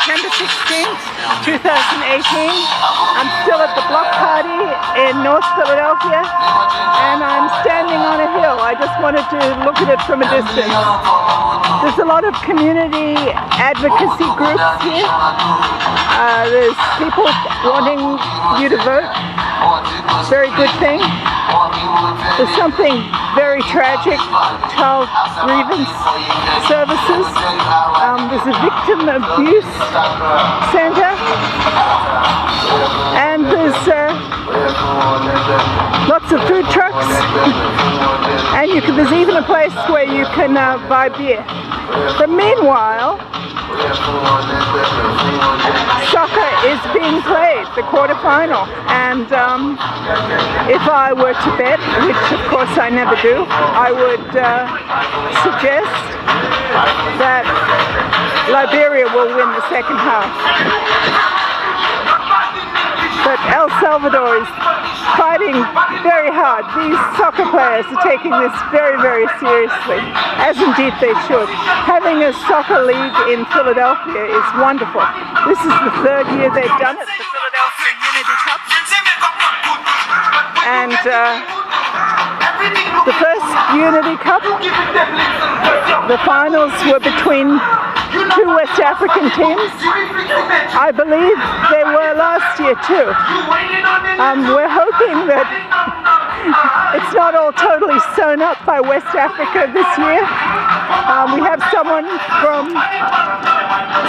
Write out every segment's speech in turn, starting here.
September 16th, 2018. I'm still at the block party in North Philadelphia, and I'm standing on a hill. I just wanted to look at it from a distance. There's a lot of community advocacy groups here. There's people wanting you to vote. Very good thing. There's something very tragic, child grievance services. There's a victim abuse center, and there's lots of food trucks, and there's even a place where you can buy beer. But meanwhile, soccer is being played, the quarterfinal, and if I were to bet, which of course I never do, I would suggest that Liberia will win the second half. But El Salvador is fighting very hard. These soccer players are taking this very, very seriously, as indeed they should. Having a soccer league in Philadelphia is wonderful. This is the third year they've done it, the Philadelphia Unity Cup. And the first Unity Cup, the finals were between two West African teams. I believe they were last year too. We're hoping that it's not all totally sewn up by West Africa this year. We have someone from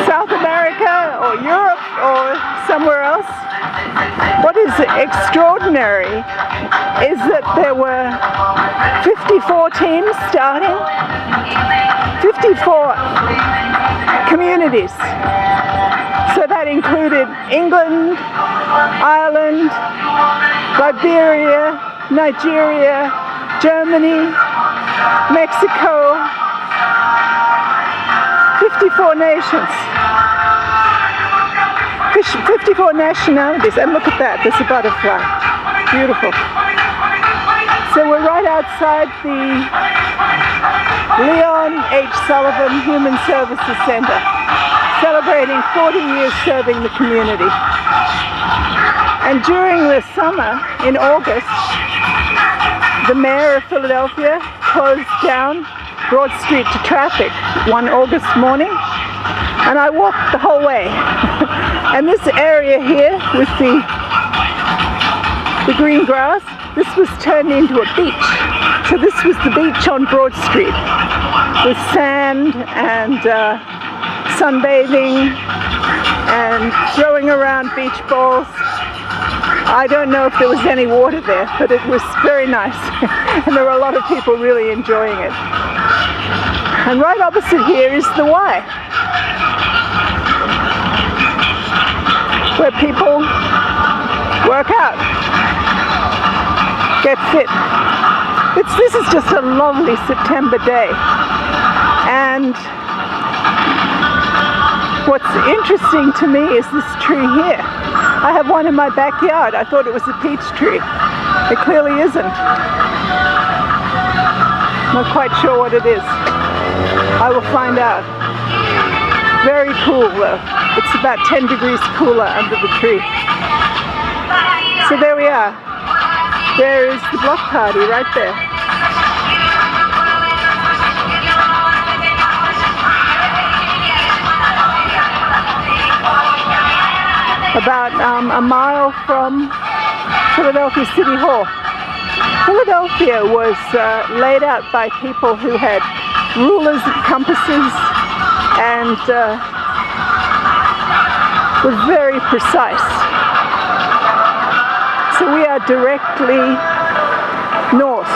South America or Europe or somewhere else. What is extraordinary is that there were 54 teams starting, 54 communities. So that included England, Ireland, Liberia, Nigeria, Germany, Mexico, 54 nations, 54 nationalities. And look at that, there's a butterfly. Beautiful. So we're right outside the Leon H. Sullivan Human Services Center, celebrating 40 years serving the community. And during the summer, in August, the mayor of Philadelphia closed down Broad Street to traffic one August morning, and I walked the whole way. And this area here with the green grass, this was turned into a beach. So this was the beach on Broad Street with sand and sunbathing and throwing around beach balls. I don't know if there was any water there, but it was very nice. And there were a lot of people really enjoying it. And right opposite here is the Y, where people work out, get fit. This is just a lovely September day. And what's interesting to me is this tree here. I have one in my backyard. I thought it was a peach tree. It clearly isn't. Not quite sure what it is. I will find out. Very cool though. It's about 10 degrees cooler under the tree. So there we are. There is the block party right there. About a mile from Philadelphia City Hall. Philadelphia was laid out by people who had rulers and compasses and were very precise. So we are directly north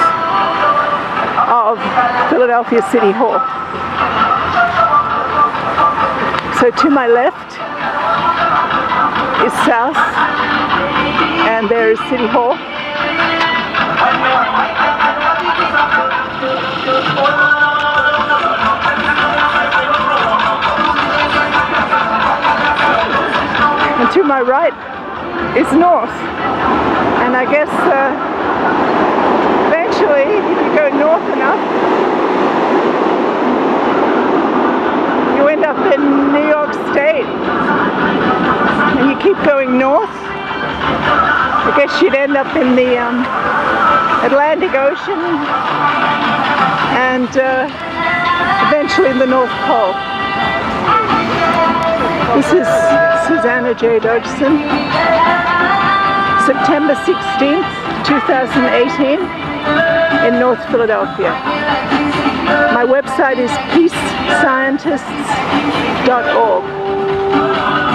of Philadelphia City Hall. So to my left is south, and there is City Hall. And to my right is north. And I guess eventually, if you go north enough, you end up in New York State. going north. I guess you'd end up in the Atlantic Ocean and eventually the North Pole. This is Susanna J. Dodgson, September 16th, 2018 in North Philadelphia. My website is peacescientists.org.